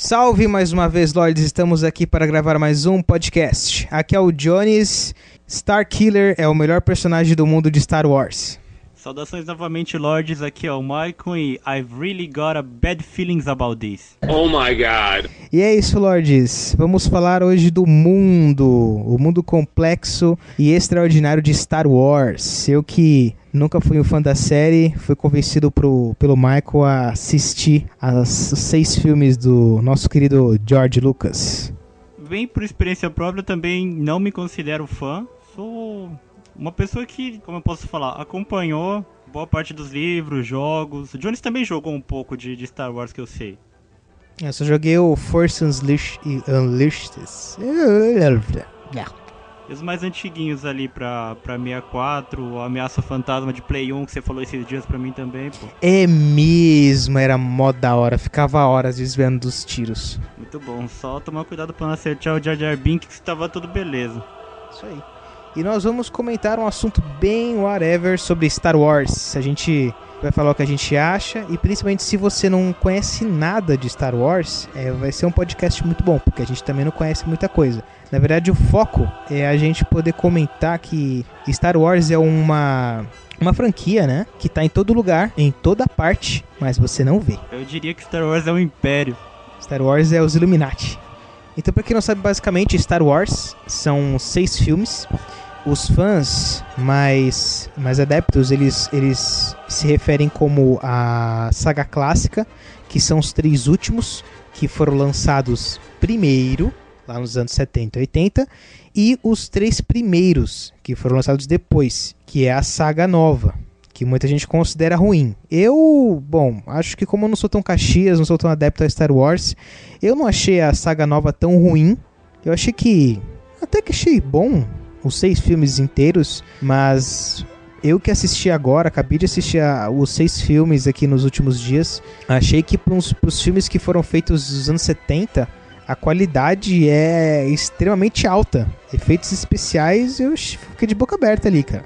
Salve mais uma vez, Lords, estamos aqui para gravar mais um podcast. Aqui é o Jones. Starkiller é o melhor personagem do mundo de Star Wars. Saudações novamente, Lords, aqui é o Michael e I've really got a bad feelings about this. Oh my god. E é isso, Lords, vamos falar hoje do mundo, o mundo complexo e extraordinário de Star Wars. Eu que nunca fui um fã da série, fui convencido pelo Michael a assistir os 6 filmes do nosso querido George Lucas. Bem, por experiência própria, também não me considero fã, sou uma pessoa que, como eu posso falar, acompanhou boa parte dos livros, jogos. O Jones também jogou um pouco de Star Wars, que eu sei. Eu só joguei o Force Unleashed. E os mais antiguinhos ali pra 64, o Ameaça Fantasma de Play 1, que você falou esses dias pra mim também, pô. É mesmo, era mó da hora, ficava horas desviando dos tiros. Muito bom, só tomar cuidado pra não acertar o Jar Jar Binks, que estava tudo beleza. Isso aí. E nós vamos comentar um assunto bem whatever sobre Star Wars. A gente vai falar o que a gente acha e principalmente se você não conhece nada de Star Wars, vai ser um podcast muito bom, porque a gente também não conhece muita coisa. Na verdade, o foco é a gente poder comentar que Star Wars é uma franquia, né? Que tá em todo lugar, em toda parte, mas você não vê. Eu diria que Star Wars é um império. Star Wars é os Illuminati. Então, pra quem não sabe, basicamente, Star Wars são 6 filmes. Os fãs mais adeptos, eles se referem como a saga clássica, que são os 3 últimos, que foram lançados primeiro, lá nos anos 70 e 80, e os 3 primeiros, que foram lançados depois, que é a saga nova, que muita gente considera ruim. Acho que como eu não sou tão Caxias, não sou tão adepto a Star Wars, eu não achei a saga nova tão ruim. Eu achei até que achei bom os 6 filmes inteiros, mas eu que assisti agora, acabei de assistir os 6 filmes aqui nos últimos dias, achei que pros filmes que foram feitos nos anos 70, a qualidade é extremamente alta. Efeitos especiais, eu fiquei de boca aberta ali, cara.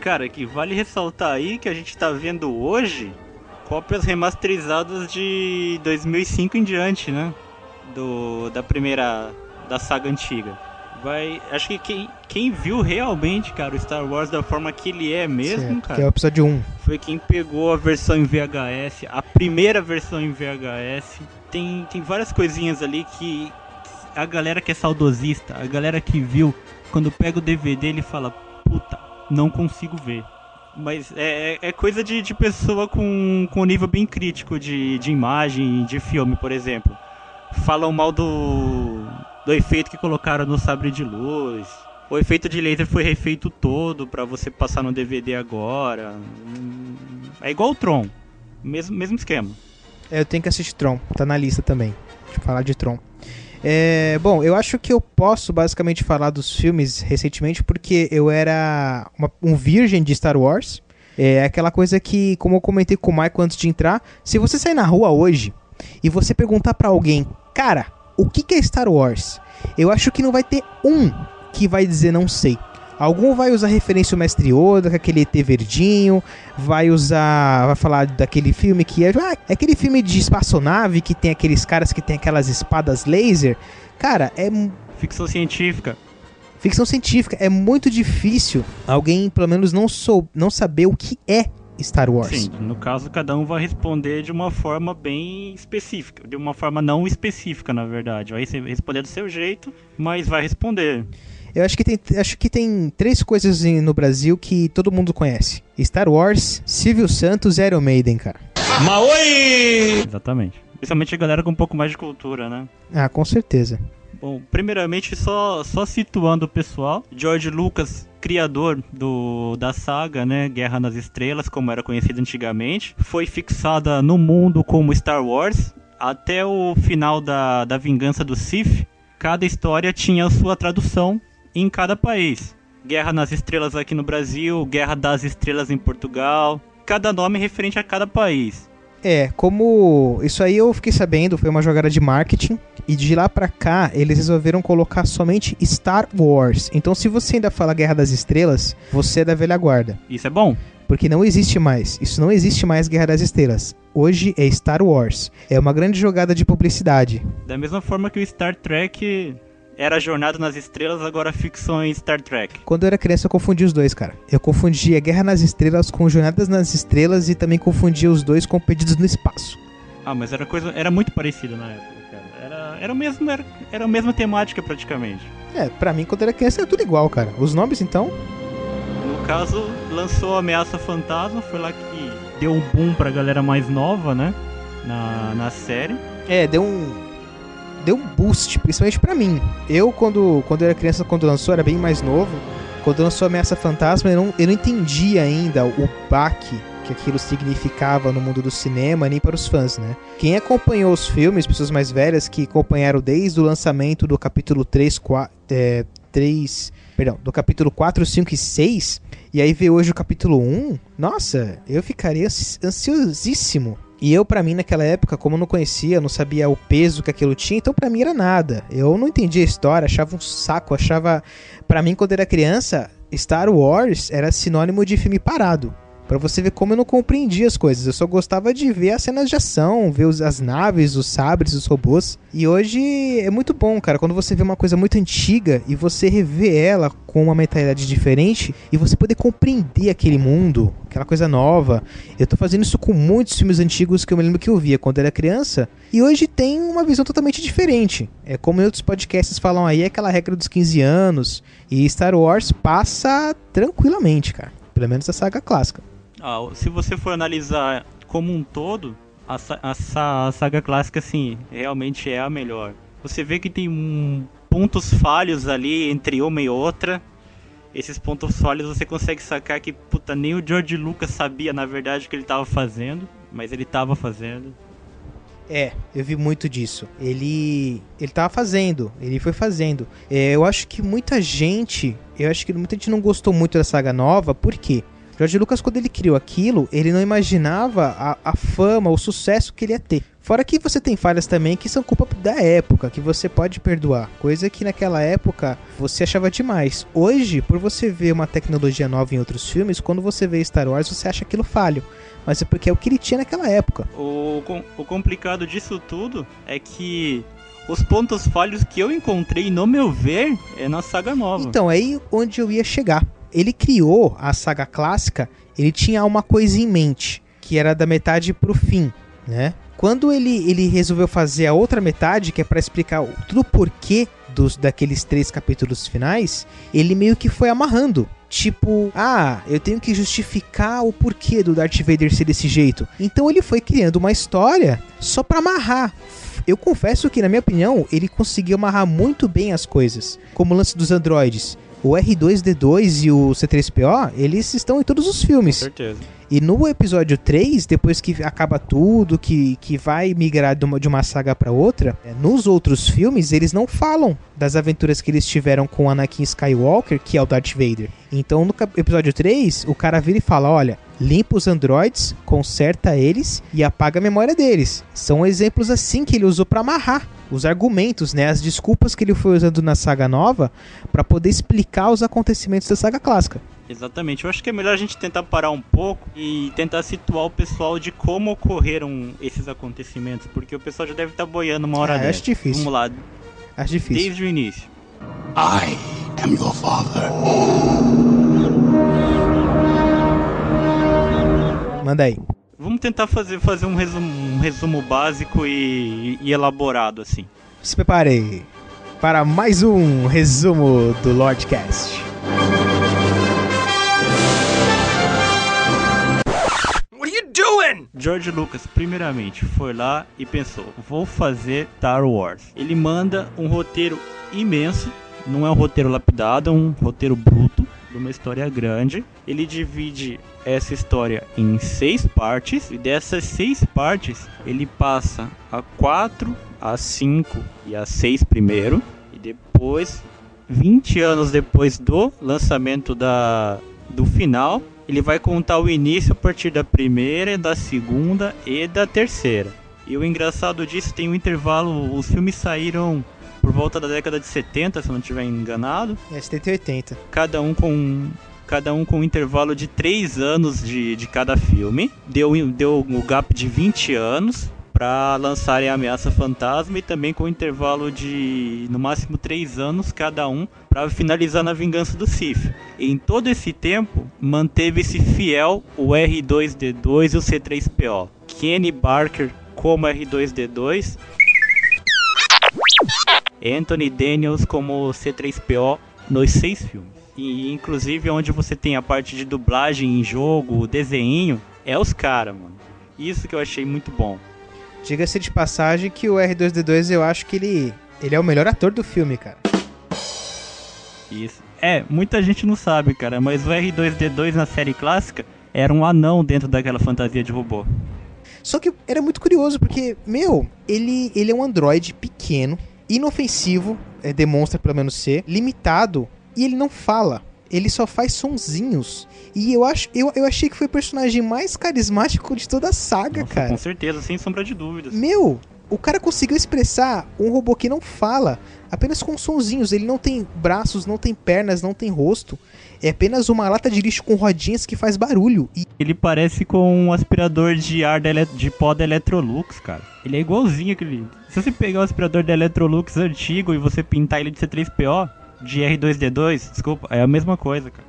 Cara, que vale ressaltar aí que a gente tá vendo hoje cópias remasterizadas de 2005 em diante, né? Da saga antiga. Acho que quem viu realmente, cara, o Star Wars da forma que ele é mesmo, certo, cara, que é o episódio 1. Foi quem pegou a versão em VHS, a primeira versão em VHS. Tem várias coisinhas ali que a galera que é saudosista, a galera que viu, quando pega o DVD ele fala, puta, não consigo ver. Mas é coisa de pessoa com um nível bem crítico de imagem, de filme, por exemplo. Falam mal do efeito que colocaram no sabre de luz. O efeito de laser foi refeito todo pra você passar no DVD agora. É igual o Tron, mesmo esquema. Eu tenho que assistir Tron, tá na lista também. Deixa eu falar de Tron. Eu acho que eu posso basicamente falar dos filmes recentemente porque eu era um virgem de Star Wars. É aquela coisa que, como eu comentei com o Michael antes de entrar, se você sair na rua hoje e você perguntar pra alguém, cara, o que é Star Wars? Eu acho que não vai ter um que vai dizer não sei. Algum vai usar referência ao Mestre Yoda, com aquele ET verdinho, vai falar daquele filme que é aquele filme de espaçonave que tem aqueles caras que tem aquelas espadas laser. Cara, é ficção científica. Ficção científica, é muito difícil alguém, pelo menos, não saber o que é Star Wars. Sim, no caso, cada um vai responder de uma forma bem específica, de uma forma não específica, na verdade. Vai responder do seu jeito, mas vai responder. Eu acho que tem 3 coisas no Brasil que todo mundo conhece: Star Wars, Silvio Santos e Iron Maiden, cara. Maoi! Exatamente. Principalmente a galera com um pouco mais de cultura, né? Ah, com certeza. Bom, primeiramente, só situando o pessoal, George Lucas, criador da saga, né, Guerra nas Estrelas, como era conhecida antigamente, foi fixada no mundo como Star Wars, até o final da Vingança do Sith. Cada história tinha a sua tradução em cada país. Guerra nas Estrelas aqui no Brasil, Guerra das Estrelas em Portugal, cada nome referente a cada país. Como isso aí eu fiquei sabendo, foi uma jogada de marketing, e de lá pra cá eles resolveram colocar somente Star Wars. Então se você ainda fala Guerra das Estrelas, você é da velha guarda. Isso é bom. Porque não existe mais, isso não existe mais Guerra das Estrelas. Hoje é Star Wars. É uma grande jogada de publicidade. Da mesma forma que o Star Trek era Jornada nas Estrelas, agora ficção em Star Trek. Quando eu era criança eu confundia os dois, cara. Eu confundia Guerra nas Estrelas com Jornadas nas Estrelas e também confundia os dois com Perdidos no Espaço. Ah, mas era muito parecido na época, cara. Era a mesma temática praticamente. Pra mim quando eu era criança era tudo igual, cara. Os nomes então... No caso, lançou Ameaça Fantasma, foi lá que deu um boom pra galera mais nova, né? Na série. Deu um boost, principalmente pra mim. Eu, quando eu era criança, quando lançou, era bem mais novo. Quando lançou Ameaça Fantasma, eu não entendia ainda o baque que aquilo significava no mundo do cinema, nem para os fãs, né? Quem acompanhou os filmes, pessoas mais velhas que acompanharam desde o lançamento do capítulo do capítulo 4, 5 e 6, e aí vê hoje o capítulo 1, nossa, eu ficaria ansiosíssimo. E eu, pra mim, naquela época, como eu não conhecia, não sabia o peso que aquilo tinha, então pra mim era nada. Eu não entendia a história, achava um saco, Pra mim, quando eu era criança, Star Wars era sinônimo de filme parado. Pra você ver como eu não compreendia as coisas. Eu só gostava de ver as cenas de ação, ver as naves, os sabres, os robôs. E hoje é muito bom, cara, quando você vê uma coisa muito antiga e você revê ela com uma mentalidade diferente e você poder compreender aquele mundo, aquela coisa nova. Eu tô fazendo isso com muitos filmes antigos que eu me lembro que eu via quando era criança e hoje tem uma visão totalmente diferente. É como em outros podcasts falam aí, é aquela regra dos 15 anos e Star Wars passa tranquilamente, cara. Pelo menos a saga clássica. Se você for analisar como um todo, a saga clássica, assim, realmente é a melhor. Você vê que tem pontos falhos ali entre uma e outra. Esses pontos falhos você consegue sacar que, nem o George Lucas sabia, na verdade, o que ele estava fazendo, mas ele estava fazendo. Eu vi muito disso. Ele tava fazendo, ele foi fazendo. Eu acho que muita gente não gostou muito da saga nova, por quê? George Lucas, quando ele criou aquilo, ele não imaginava a fama, o sucesso que ele ia ter. Fora que você tem falhas também que são culpa da época, que você pode perdoar. Coisa que naquela época você achava demais. Hoje, por você ver uma tecnologia nova em outros filmes, quando você vê Star Wars, você acha aquilo falho. Mas é porque é o que ele tinha naquela época. O complicado disso tudo é que os pontos falhos que eu encontrei, no meu ver, é na saga nova. Então, é aí onde eu ia chegar. Ele criou a saga clássica, ele tinha uma coisa em mente, que era da metade pro fim, né? Quando ele resolveu fazer a outra metade, que é pra explicar tudo o porquê daqueles 3 capítulos finais, ele meio que foi amarrando. Tipo, eu tenho que justificar o porquê do Darth Vader ser desse jeito. Então ele foi criando uma história só pra amarrar. Eu confesso que, na minha opinião, ele conseguiu amarrar muito bem as coisas. Como o lance dos androides. O R2-D2 e o C-3PO, eles estão em todos os filmes. Com certeza. E no episódio 3, depois que acaba tudo, que vai migrar de uma saga pra outra, nos outros filmes, eles não falam das aventuras que eles tiveram com o Anakin Skywalker, que é o Darth Vader. Então, no episódio 3, o cara vira e fala, olha, limpa os androides, conserta eles e apaga a memória deles. São exemplos assim que ele usou pra amarrar os argumentos, né, as desculpas que ele foi usando na saga nova pra poder explicar os acontecimentos da saga clássica. Exatamente, eu acho que é melhor a gente tentar parar um pouco e tentar situar o pessoal de como ocorreram esses acontecimentos, porque o pessoal já deve estar boiando uma hora dessa. Acho difícil. Vamos lá. Acho difícil. Desde o início. I am your father. Manda aí. Vamos tentar fazer um resumo básico e elaborado, assim. Se prepare para mais um resumo do Lordcast. George Lucas, primeiramente, foi lá e pensou, vou fazer Star Wars. Ele manda um roteiro imenso, não é um roteiro lapidado, é um roteiro bruto, de uma história grande. Ele divide essa história em 6 partes, e dessas 6 partes, ele passa a 4, a 5 e a 6 primeiro, e depois, 20 anos depois do lançamento do final, ele vai contar o início a partir da primeira, da segunda e da terceira. E o engraçado disso, tem um intervalo, os filmes saíram por volta da década de 70, se eu não estiver enganado. 70 e 80. Cada um com um intervalo de 3 anos de cada filme. Deu um gap de 20 anos para lançarem a Ameaça Fantasma, e também com um intervalo de no máximo 3 anos cada um para finalizar na Vingança do Sith. E em todo esse tempo manteve-se fiel o R2-D2 e o C3PO. Kenny Barker como R2-D2, Anthony Daniels como C3PO nos 6 filmes. E inclusive onde você tem a parte de dublagem em jogo, desenho, é os caras, mano. Isso que eu achei muito bom. Diga-se de passagem que o R2-D2, eu acho que ele é o melhor ator do filme, cara. Isso. Muita gente não sabe, cara, mas o R2-D2 na série clássica era um anão dentro daquela fantasia de robô. Só que era muito curioso, porque, ele é um androide pequeno, inofensivo, demonstra pelo menos ser, limitado, e ele não fala. Ele só faz sonzinhos. E eu achei que foi o personagem mais carismático de toda a saga. Nossa, cara. Com certeza, sem sombra de dúvidas. O cara conseguiu expressar um robô que não fala apenas com sonzinhos. Ele não tem braços, não tem pernas, não tem rosto. É apenas uma lata de lixo com rodinhas que faz barulho. E ele parece com um aspirador de ar de pó da Electrolux, cara. Ele é igualzinho aquele... Se você pegar o aspirador da Electrolux antigo e você pintar ele de C3PO, de R2-D2, desculpa, é a mesma coisa, cara.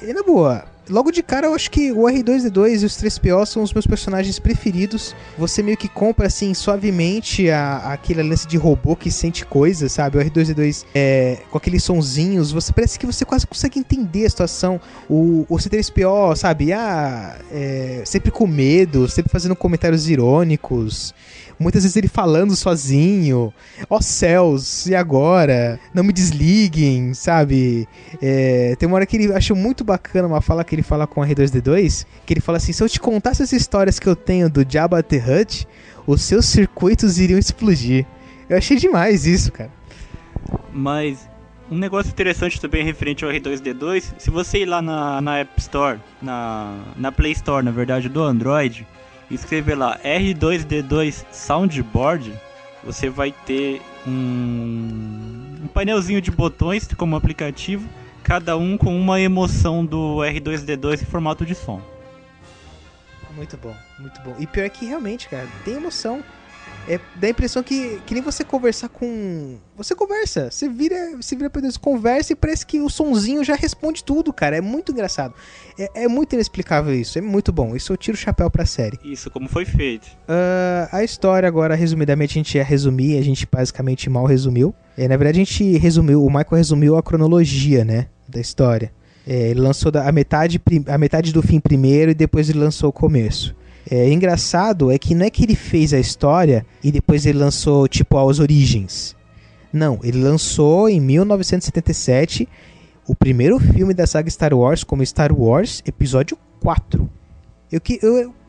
E na boa, logo de cara eu acho que o R2-D2 e os 3PO são os meus personagens preferidos. Você meio que compra assim suavemente aquele lance de robô que sente coisas, sabe? O R2-D2 com aqueles sonzinhos, parece que você quase consegue entender a situação. O C3PO, sabe? Sempre com medo, sempre fazendo comentários irônicos. Muitas vezes ele falando sozinho. Ó céus, e agora? Não me desliguem, sabe? Tem uma hora que ele achou muito bacana uma fala que ele fala com a R2-D2, que ele fala assim: se eu te contasse as histórias que eu tenho do Jabba the Hutt, os seus circuitos iriam explodir. Eu achei demais isso, cara. Mas um negócio interessante também referente ao R2-D2, se você ir lá na App Store, na Play Store, na verdade, do Android, e escrever lá R2-D2 Soundboard, você vai ter um painelzinho de botões como aplicativo, cada um com uma emoção do R2-D2 em formato de som. Muito bom, muito bom. E pior é que realmente, cara, tem emoção. Dá a impressão que nem você conversar com... Você conversa, você vira pra Deus, conversa e parece que o sonzinho já responde tudo, cara. É muito engraçado. É muito inexplicável isso, é muito bom. Isso eu tiro o chapéu pra série. Isso, como foi feito. A história agora, resumidamente, a gente ia resumir, a gente basicamente mal resumiu. Na verdade, o Michael resumiu a cronologia, né, da história. Ele lançou a metade do fim primeiro e depois ele lançou o começo. Engraçado é que não é que ele fez a história e depois ele lançou tipo as origens. Não, ele lançou em 1977 o primeiro filme da saga Star Wars como Star Wars Episódio 4.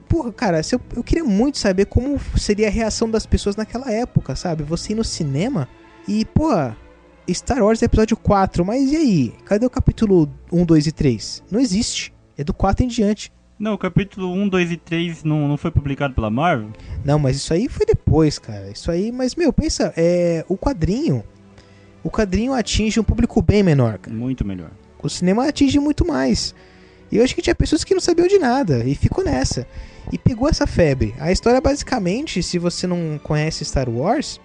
Porra, cara, eu queria muito saber como seria a reação das pessoas naquela época, sabe? Você ir no cinema e, porra, Star Wars Episódio 4, mas e aí? Cadê o capítulo 1, 2 e 3? Não existe, é do 4 em diante. Não, o capítulo 1, 2 e 3 não foi publicado pela Marvel? Não, mas isso aí foi depois, cara. Isso aí, mas, pensa, o quadrinho atinge um público bem menor, cara. Muito melhor. O cinema atinge muito mais. E eu acho que tinha pessoas que não sabiam de nada e ficou nessa. E pegou essa febre. A história, basicamente, se você não conhece Star Wars,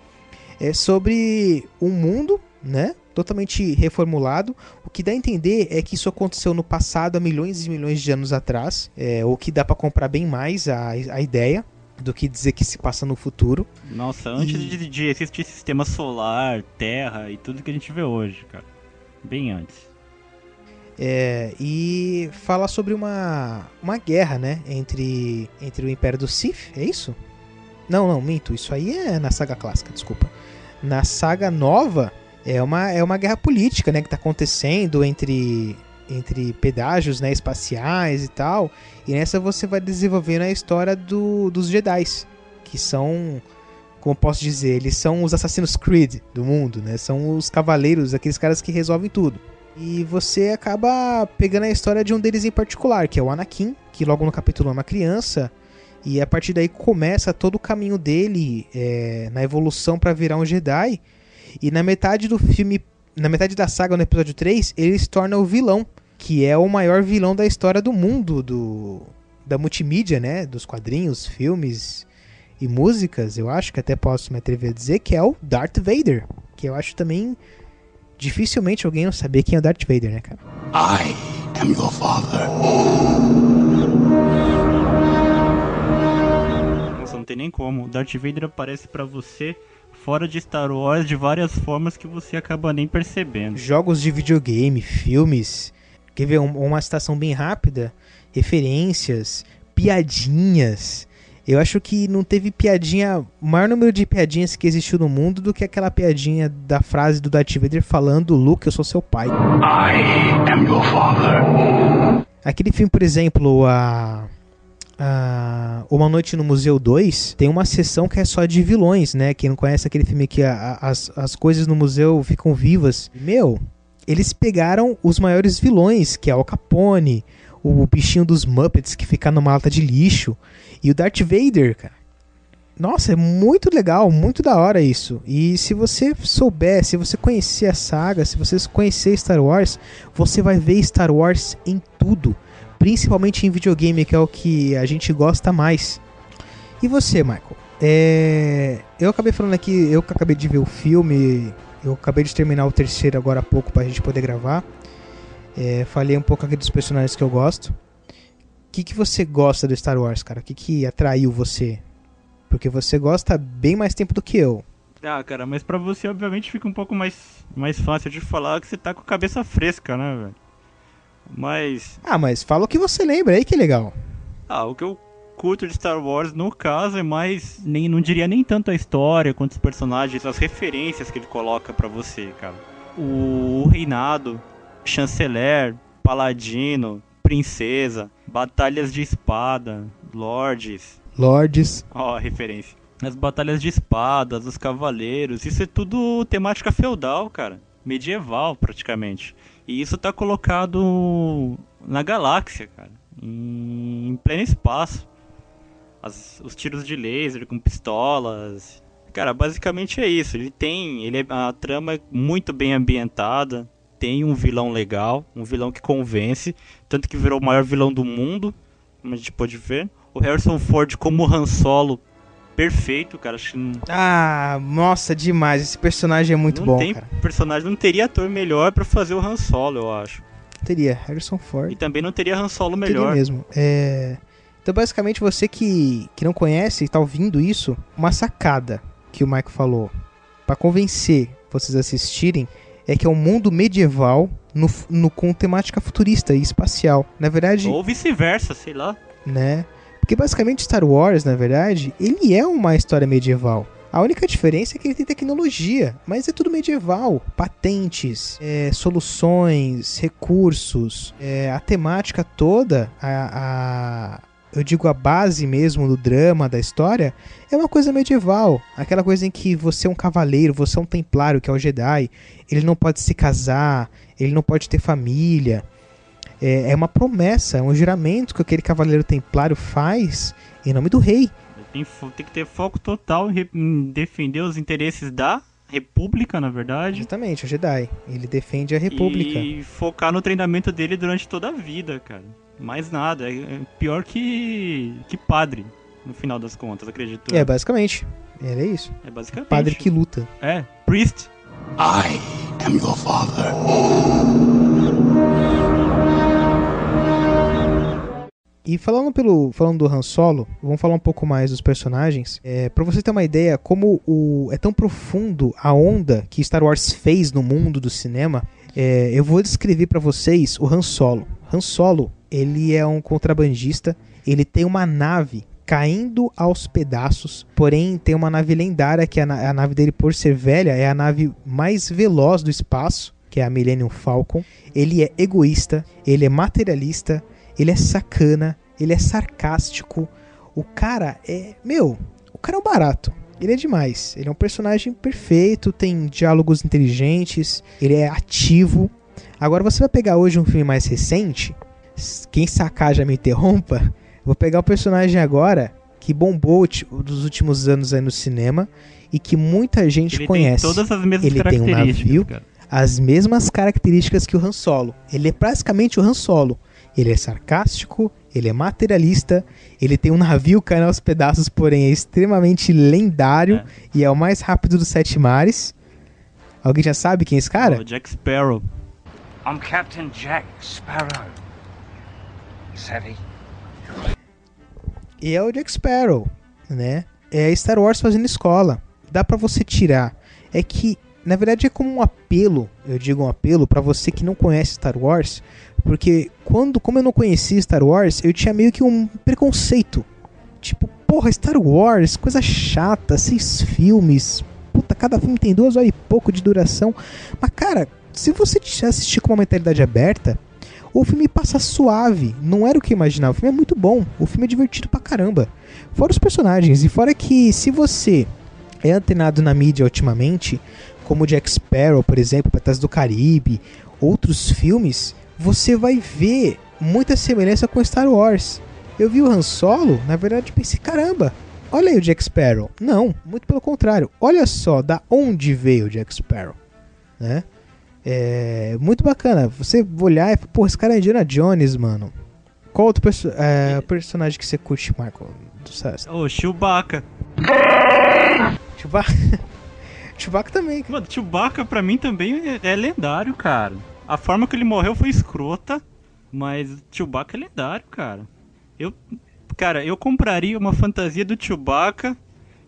é sobre um mundo, né? Totalmente reformulado. O que dá a entender é que isso aconteceu no passado, há milhões e milhões de anos atrás. O que dá pra comprar bem mais a ideia do que dizer que se passa no futuro. Nossa, antes de existir sistema solar, terra e tudo que a gente vê hoje, cara. Bem antes. E fala sobre uma guerra, né? Entre o Império do Sith, é isso? Não, minto. Isso aí é na saga clássica, desculpa. Na saga nova... É uma guerra política, né, que tá acontecendo entre pedágios, né, espaciais e tal. E nessa você vai desenvolvendo a história dos Jedis, que são, como posso dizer, eles são os Assassin's Creed do mundo, né? São os cavaleiros, aqueles caras que resolvem tudo. E você acaba pegando a história de um deles em particular, que é o Anakin, que logo no capítulo 1 é uma criança, e a partir daí começa todo o caminho dele na evolução pra virar um Jedi. E na metade do filme, na metade da saga, no episódio 3, ele se torna o vilão, que é o maior vilão da história do mundo, da multimídia, né? Dos quadrinhos, filmes e músicas. Eu acho que até posso me atrever a dizer que é o Darth Vader, que eu acho também dificilmente alguém não saber quem é o Darth Vader, né, cara? I am your father. Nossa, não tem nem como. O Darth Vader aparece pra você fora de Star Wars de várias formas que você acaba nem percebendo. Jogos de videogame, filmes. Quer ver uma citação bem rápida? Referências, piadinhas. Eu acho que não teve piadinha, o maior número de piadinhas que existiu no mundo do que aquela piadinha da frase do Darth Vader falando: Luke, eu sou seu pai. I am your father. Aquele filme, por exemplo, Uma Noite no Museu 2, tem uma sessão que é só de vilões, né? Quem não conhece aquele filme que as coisas no museu ficam vivas. Meu, eles pegaram os maiores vilões, que é Al Capone, o bichinho dos Muppets que fica numa lata de lixo, e o Darth Vader, cara. Nossa, é muito legal, muito da hora isso. E se você souber, se você conhecer a saga, se você conhecer Star Wars, você vai ver Star Wars em tudo. Principalmente em videogame, que é o que a gente gosta mais. E você, Michael? Eu acabei falando aqui, eu que acabei de ver o filme, eu acabei de terminar o terceiro agora há pouco pra gente poder gravar. Falei um pouco aqui dos personagens que eu gosto. O que você gosta do Star Wars, cara? O que atraiu você? Porque você gosta bem mais tempo do que eu. Ah, cara, mas pra você obviamente fica um pouco mais fácil de falar que você tá com a cabeça fresca, né, velho? Mas fala o que você lembra aí, que é legal. o que eu curto de Star Wars, no caso, é mais, não diria nem tanto a história, quanto os personagens, as referências que ele coloca pra você, cara. O reinado, chanceler, paladino, princesa, batalhas de espada, lords. Ó, a referência. As batalhas de espadas, os cavaleiros, isso é tudo temática feudal, cara. Medieval, praticamente. E isso tá colocado na galáxia, cara. Em pleno espaço. Os tiros de laser com pistolas. Cara, basicamente é isso. A trama é muito bem ambientada. Tem um vilão legal, um vilão que convence. Tanto que virou o maior vilão do mundo, como a gente pode ver. O Harrison Ford como Han Solo, perfeito, cara. Acho que nossa, demais. Esse personagem é muito bom, cara. Não teria ator melhor pra fazer o Han Solo, eu acho. Teria Harrison Ford. E também não teria Han Solo melhor. Teria mesmo. Então, basicamente, você que não conhece e tá ouvindo isso, uma sacada que o Michael falou pra convencer vocês a assistirem é que é um mundo medieval com temática futurista e espacial. Na verdade... Ou vice-versa, sei lá. Né? Porque basicamente Star Wars, na verdade, ele é uma história medieval. A única diferença é que ele tem tecnologia, mas é tudo medieval. Patentes, soluções, recursos, a temática toda, eu digo a base mesmo do drama, da história, é uma coisa medieval. Aquela coisa em que você é um cavaleiro, você é um templário, que é o Jedi, ele não pode se casar, ele não pode ter família. É uma promessa, é um juramento que aquele cavaleiro templário faz em nome do rei. Tem que ter foco total em defender os interesses da República, na verdade. Exatamente, o Jedi. Ele defende a República. E focar no treinamento dele durante toda a vida, cara. Mais nada. É pior que padre, no final das contas, acredito. Basicamente. É isso. É basicamente. Padre que luta. Priest. I am your father. E falando do Han Solo, vamos falar um pouco mais dos personagens. Pra você ter uma ideia, como é tão profundo a onda que Star Wars fez no mundo do cinema, eu vou descrever pra vocês o Han Solo. Han Solo, ele é um contrabandista, ele tem uma nave caindo aos pedaços, porém tem uma nave lendária, que a nave dele, por ser velha, é a nave mais veloz do espaço, que é a Millennium Falcon. Ele é egoísta, ele é materialista, ele é sacana, ele é sarcástico. O cara é um barato. Ele é demais. Ele é um personagem perfeito, tem diálogos inteligentes, ele é ativo. Agora você vai pegar hoje um filme mais recente, quem sacar já me interrompa, vou pegar um personagem agora que bombou dos últimos anos aí no cinema e que muita gente Ele conhece. tem todas as mesmas Ele tem um características, navio, cara. as mesmas características que o Han Solo. Ele é praticamente o Han Solo. Ele é sarcástico, ele é materialista, ele tem um navio caindo aos pedaços, porém é extremamente lendário e é o mais rápido dos 7 mares. Alguém já sabe quem é esse cara? O Jack Sparrow. I'm Captain Jack Sparrow. Savvy? E é o Jack Sparrow, né? É Star Wars fazendo escola. Dá pra você tirar. É que, na verdade, é como um apelo. Eu digo um apelo pra você que não conhece Star Wars. Porque como eu não conhecia Star Wars, eu tinha meio que um preconceito. Tipo, porra, Star Wars, coisa chata, 6 filmes. Puta, cada filme tem 2 horas e pouco de duração. Mas, cara, se você assistir com uma mentalidade aberta, o filme passa suave. Não era o que eu imaginava. O filme é muito bom. O filme é divertido pra caramba. Fora os personagens. E fora que, se você é antenado na mídia ultimamente, como Jack Sparrow, por exemplo, Piratas do Caribe, outros filmes, você vai ver muita semelhança com Star Wars. Eu vi o Han Solo, na verdade pensei, caramba, olha aí o Jack Sparrow. Não, muito pelo contrário. Olha só da onde veio o Jack Sparrow, né? É muito bacana. Você olhar e falar, pô, esse cara é Indiana Jones, mano. Qual outro personagem que você curte, Marco? O Chewbacca. Chewbacca também. Mano, Chewbacca pra mim também é lendário, cara. A forma que ele morreu foi escrota, mas Chewbacca é lendário, cara. Eu compraria uma fantasia do Chewbacca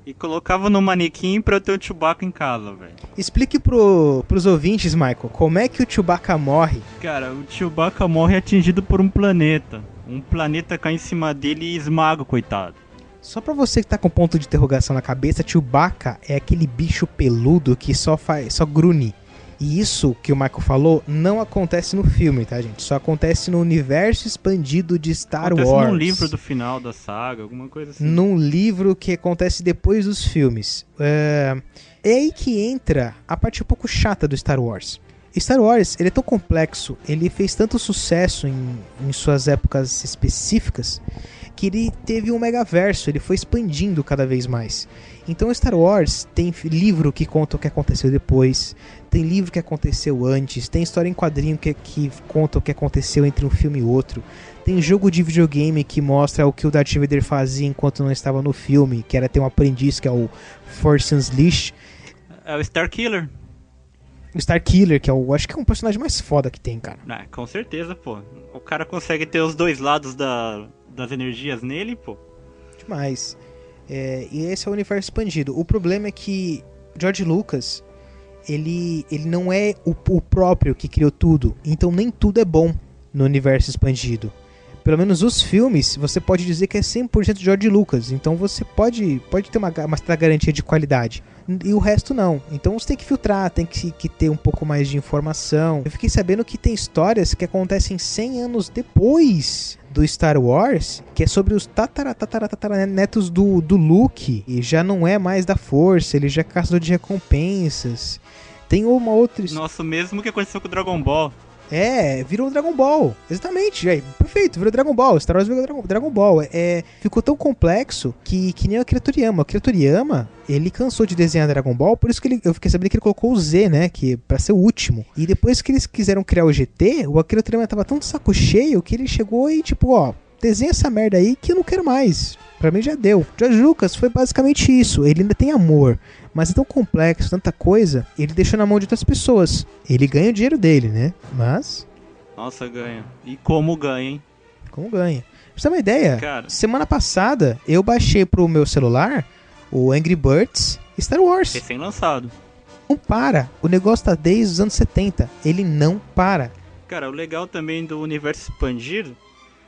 e colocava no manequim pra eu ter o Chewbacca em casa, velho. Explique pros ouvintes, Michael, como é que o Chewbacca morre? Cara, o Chewbacca morre atingido por um planeta. Um planeta cai em cima dele e esmaga, coitado. Só pra você que tá com ponto de interrogação na cabeça, Chewbacca é aquele bicho peludo que só grune. E isso que o Michael falou não acontece no filme, tá, gente? Só acontece no universo expandido de Star Wars. Acontece num livro do final da saga, alguma coisa assim. Num livro que acontece depois dos filmes. É aí que entra a parte um pouco chata do Star Wars. Star Wars, ele é tão complexo, ele fez tanto sucesso em suas épocas específicas, que ele teve um megaverso, ele foi expandindo cada vez mais. Então Star Wars tem livro que conta o que aconteceu depois, tem livro que aconteceu antes, tem história em quadrinho que conta o que aconteceu entre um filme e outro, tem jogo de videogame que mostra o que o Darth Vader fazia enquanto não estava no filme, que era ter um aprendiz que é o Force Unleashed. É o Starkiller. O Starkiller, que acho que é um personagem mais foda que tem, cara. Ah, com certeza, pô. O cara consegue ter os dois lados das energias nele, pô. Demais. E esse é o universo expandido. O problema é que George Lucas, ele não é o próprio que criou tudo. Então nem tudo é bom no universo expandido. Pelo menos os filmes, você pode dizer que é 100% George Lucas. Então você pode ter uma certa garantia de qualidade. E o resto não. Então você tem que filtrar, tem que ter um pouco mais de informação. Eu fiquei sabendo que tem histórias que acontecem 100 anos depois do Star Wars, que é sobre os netos do Luke. E já não é mais da Força, ele já é caçador de recompensas. Tem uma outra... Nossa, o mesmo que aconteceu com o Dragon Ball. Virou Dragon Ball. Exatamente, perfeito, virou Dragon Ball. Star Wars virou Dragon Ball. Ficou tão complexo que nem o Akira Toriyama. O Akira Toriyama, ele cansou de desenhar Dragon Ball, por isso que eu fiquei sabendo que ele colocou o Z, né, que pra ser o último. E depois que eles quiseram criar o GT, o Akira Toriyama tava tão de saco cheio que ele chegou e tipo, desenha essa merda aí que eu não quero mais. Pra mim já deu. George Lucas foi basicamente isso. Ele ainda tem amor, mas é tão complexo, tanta coisa, ele deixou na mão de outras pessoas. Ele ganha o dinheiro dele, né? Mas... Nossa, ganha. E como ganha, hein? Como ganha. Pra você ter uma ideia, cara, semana passada eu baixei pro meu celular o Angry Birds Star Wars. Recém-lançado. Não para. O negócio tá desde os anos 70. Ele não para. Cara, o legal também do universo expandido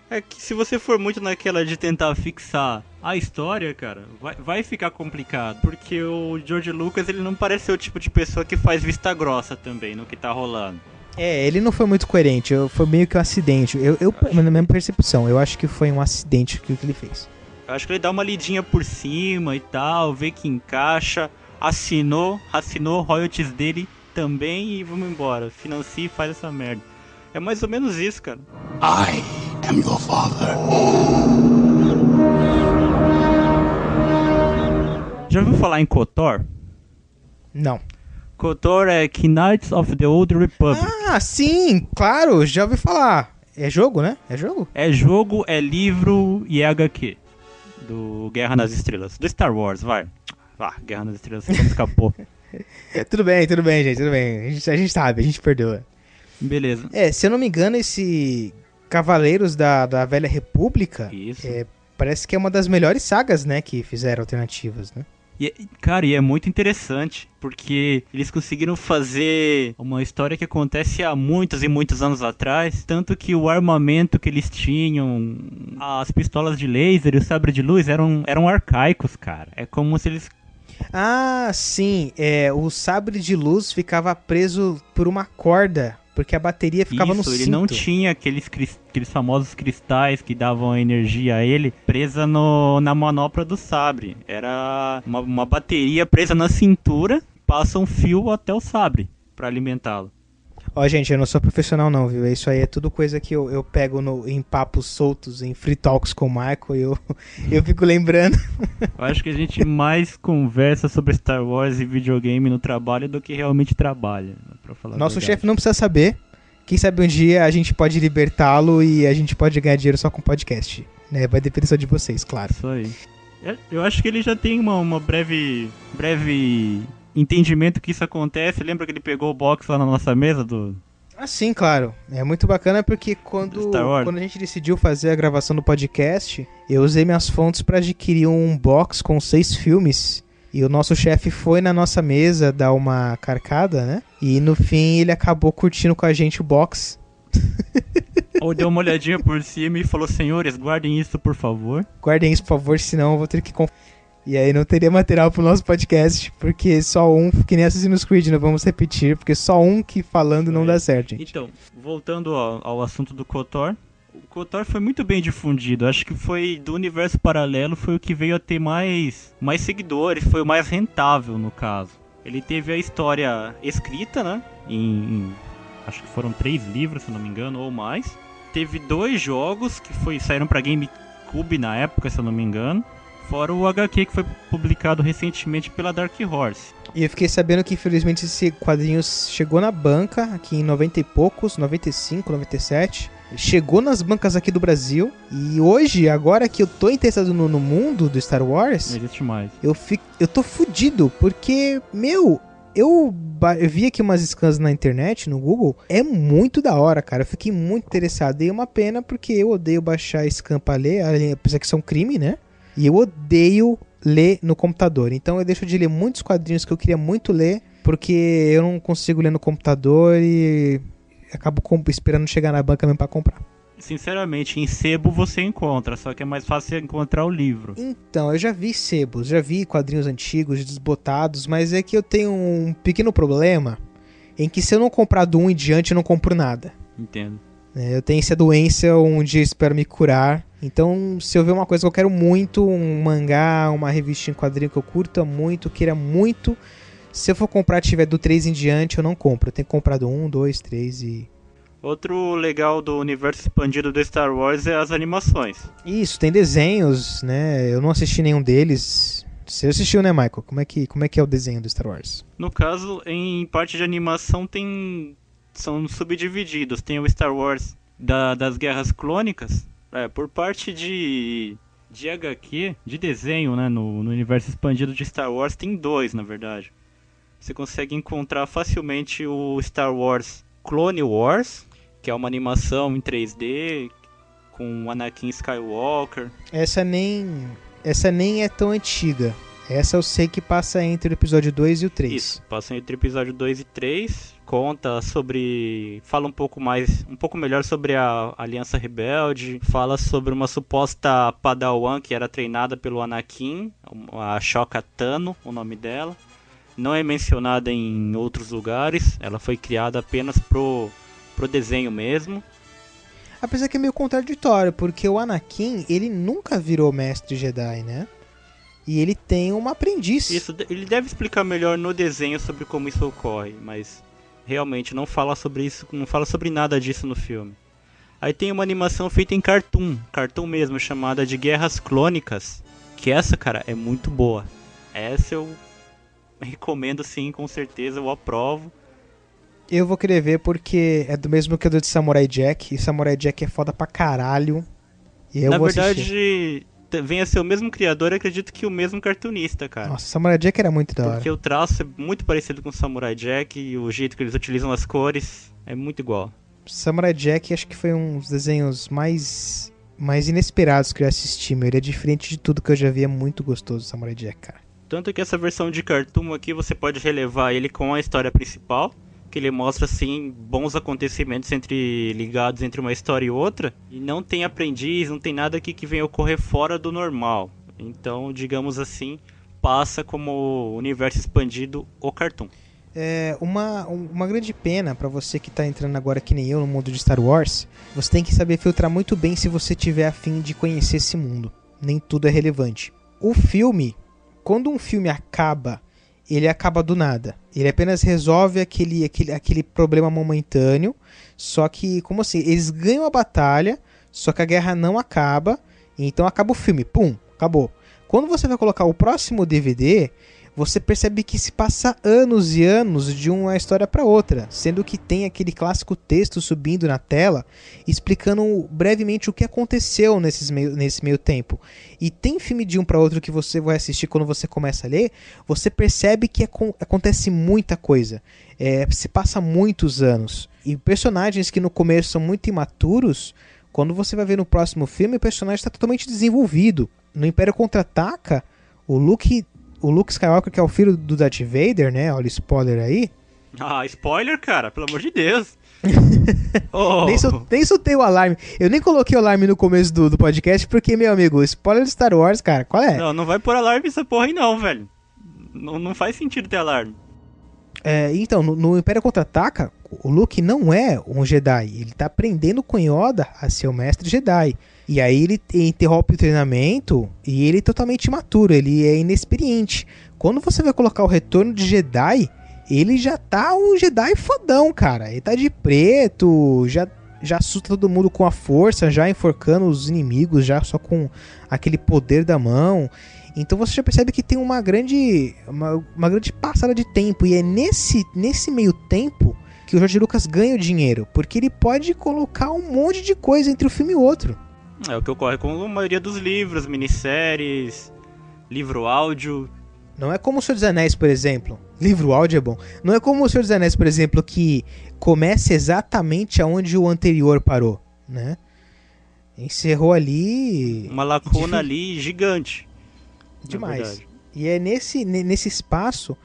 é que se você for muito naquela de tentar fixar a história, cara, vai ficar complicado. Porque o George Lucas, ele não parece ser o tipo de pessoa que faz vista grossa também no que tá rolando. Ele não foi muito coerente. Foi meio que um acidente. Na minha percepção, eu acho que foi um acidente que ele fez. Eu acho que ele dá uma lidinha por cima e tal, vê que encaixa, assinou royalties dele também e vamos embora. Financia e faz essa merda. É mais ou menos isso, cara. I am your father. Já ouviu falar em KOTOR? Não. KOTOR é Knights of the Old Republic. Ah, sim, claro, já ouvi falar. É jogo, né? É jogo? É jogo, é livro e é HQ. Do Guerra nas Estrelas. Do Star Wars, vai. Guerra nas Estrelas, você escapou. Tudo bem, gente, tudo bem. A gente sabe, a gente perdoa. Beleza. Se eu não me engano, esse Cavaleiros da Velha República... Isso. Parece que é uma das melhores sagas, né, que fizeram alternativas, né? Cara, e é muito interessante, porque eles conseguiram fazer uma história que acontece há muitos e muitos anos atrás, tanto que o armamento que eles tinham, as pistolas de laser e o sabre de luz eram arcaicos, cara. É como se eles... Ah, sim, o sabre de luz ficava preso por uma corda, porque a bateria ficava no cinto. Ele não tinha aqueles famosos cristais que davam energia a ele presa na manopla do sabre. Era uma bateria presa na cintura, passa um fio até o sabre para alimentá-lo. Ó, gente, eu não sou profissional não, viu? Isso aí é tudo coisa que eu pego em papos soltos, em free talks com o Michael e eu fico lembrando. Eu acho que a gente mais conversa sobre Star Wars e videogame no trabalho do que realmente trabalha, pra falar a Nosso verdade. chefe não precisa saber. Quem sabe um dia a gente pode libertá-lo e a gente pode ganhar dinheiro só com podcast. Né? Vai depender só de vocês, claro. Isso aí. Eu acho que ele já tem uma breve entendimento que isso acontece. Lembra que ele pegou o box lá na nossa mesa do... Ah, sim, claro. É muito bacana porque quando a gente decidiu fazer a gravação do podcast, eu usei minhas fontes para adquirir um box com 6 filmes. E o nosso chefe foi na nossa mesa dar uma carcada, né? E no fim ele acabou curtindo com a gente o box. Ou deu uma olhadinha por cima e falou: senhores, guardem isso, por favor. Guardem isso, por favor, senão eu vou ter que... E aí não teria material pro nosso podcast, porque só um, que nem Assassin's Creed, não vamos repetir, porque só um que falando não dá certo, gente. Então, voltando ao assunto do KOTOR, o KOTOR foi muito bem difundido. Acho que foi do universo paralelo, foi o que veio a ter mais seguidores, foi o mais rentável no caso. Ele teve a história escrita, né, acho que foram 3 livros, se não me engano, ou mais. Teve 2 jogos que saíram pra GameCube na época, se eu não me engano. Fora o HQ que foi publicado recentemente pela Dark Horse. E eu fiquei sabendo que infelizmente esse quadrinho chegou na banca aqui em 90 e poucos, 95, 97. Chegou nas bancas aqui do Brasil. E hoje, agora que eu tô interessado no mundo do Star Wars... Não existe mais. Eu tô fudido, porque, eu vi aqui umas scans na internet, no Google. É muito da hora, cara. Eu fiquei muito interessado. E é uma pena porque eu odeio baixar scan pra ler, apesar que isso é um crime, né? E eu odeio ler no computador. Então eu deixo de ler muitos quadrinhos que eu queria muito ler, porque eu não consigo ler no computador e acabo esperando chegar na banca mesmo pra comprar. Sinceramente, em sebo você encontra, só que é mais fácil encontrar o livro. Então, eu já vi sebos, já vi quadrinhos antigos, desbotados, mas é que eu tenho um pequeno problema em que se eu não comprar do 1 em diante, eu não compro nada. Entendo. Eu tenho essa doença, um dia espero me curar. Então, se eu ver uma coisa que eu quero muito, um mangá, uma revista em quadrinho que eu curta muito, queira muito, se eu for comprar tiver do 3 em diante, eu não compro. Eu tenho que comprar do 1, 2, 3 e... Outro legal do universo expandido do Star Wars é as animações. Isso, tem desenhos, né? Eu não assisti nenhum deles. Você assistiu, né, Michael? Como é que é o desenho do Star Wars? No caso, em parte de animação são subdivididos. Tem o Star Wars das Guerras Clônicas. Por parte de HQ, de desenho, né, no universo expandido de Star Wars, tem 2, na verdade. Você consegue encontrar facilmente o Star Wars Clone Wars, que é uma animação em 3D, com o Anakin Skywalker. Essa nem é tão antiga. Essa eu sei que passa entre o episódio 2 e o 3. Isso, passa entre o episódio 2 e 3. Fala um pouco melhor sobre a Aliança Rebelde. Fala sobre uma suposta Padawan que era treinada pelo Anakin, a Ahsoka Tano, o nome dela. Não é mencionada em outros lugares. Ela foi criada apenas pro desenho mesmo. Apesar que é meio contraditório, porque o Anakin, ele nunca virou mestre Jedi, né? E ele tem uma aprendiz. Isso, ele deve explicar melhor no desenho sobre como isso ocorre, mas realmente não fala sobre isso, não fala sobre nada disso no filme. Aí tem uma animação feita em cartoon mesmo, chamada de Guerras Clônicas, que essa, cara, é muito boa. Essa eu recomendo sim, com certeza, eu aprovo. Eu vou querer ver porque é do mesmo que o de Samurai Jack, e Samurai Jack é foda pra caralho. E eu Na vou verdade, assistir. vem a ser o mesmo criador, acredito que o mesmo cartunista, cara. Nossa, Samurai Jack era muito da hora. Porque o traço é muito parecido com o Samurai Jack e o jeito que eles utilizam as cores é muito igual. Samurai Jack acho que foi um dos desenhos mais inesperados que eu assisti, meu. Ele é diferente de tudo que eu já vi, é muito gostoso, Samurai Jack, cara. Tanto que essa versão de cartoon aqui você pode relevar ele com a história principal, que ele mostra assim bons acontecimentos ligados entre uma história e outra, e não tem aprendiz, não tem nada aqui que venha ocorrer fora do normal. Então, digamos assim, passa como universo expandido o cartoon. É uma grande pena pra você que tá entrando agora que nem eu no mundo de Star Wars. Você tem que saber filtrar muito bem se você tiver a fim de conhecer esse mundo. Nem tudo é relevante. O filme, quando um filme acaba, ele acaba do nada. Ele apenas resolve aquele problema momentâneo. Só que, como assim? Eles ganham a batalha, só que a guerra não acaba. Então acaba o filme. Pum, acabou. Quando você vai colocar o próximo DVD, você percebe que se passa anos e anos de uma história para outra, sendo que tem aquele clássico texto subindo na tela, explicando brevemente o que aconteceu nesse meio tempo. E tem filme de um para outro que você vai assistir quando você começa a ler, você percebe que acontece muita coisa, se passa muitos anos. E personagens que no começo são muito imaturos, quando você vai ver no próximo filme, o personagem está totalmente desenvolvido. No Império Contra-Ataca, o Luke Skywalker, que é o filho do Darth Vader, né? Olha o spoiler aí. Ah, spoiler, cara, pelo amor de Deus. Oh. Nem soltei o alarme. Eu nem coloquei o alarme no começo do podcast, porque, meu amigo, spoiler de Star Wars, cara, qual é? Não vai pôr alarme essa porra aí não, velho. Não faz sentido ter alarme. Então, no Império Contra-Ataca, o Luke não é um Jedi. Ele tá aprendendo com Yoda a ser o mestre Jedi. E aí ele interrompe o treinamento e ele é totalmente imaturo, ele é inexperiente. Quando você vai colocar o Retorno de Jedi, ele já tá um Jedi fodão, cara. Ele tá de preto, já assusta todo mundo com a força, já enforcando os inimigos, já só com aquele poder da mão. Então você já percebe que tem uma grande passada de tempo. E é nesse meio tempo que o George Lucas ganha o dinheiro, porque ele pode colocar um monte de coisa entre um filme e outro. É o que ocorre com a maioria dos livros, minisséries, livro áudio. Não é como o Senhor dos Anéis, por exemplo. Livro áudio é bom. Não é como o Senhor dos Anéis, por exemplo, que começa exatamente aonde o anterior parou, né? Encerrou ali... Uma lacuna ali gigante. Demais. E é nesse espaço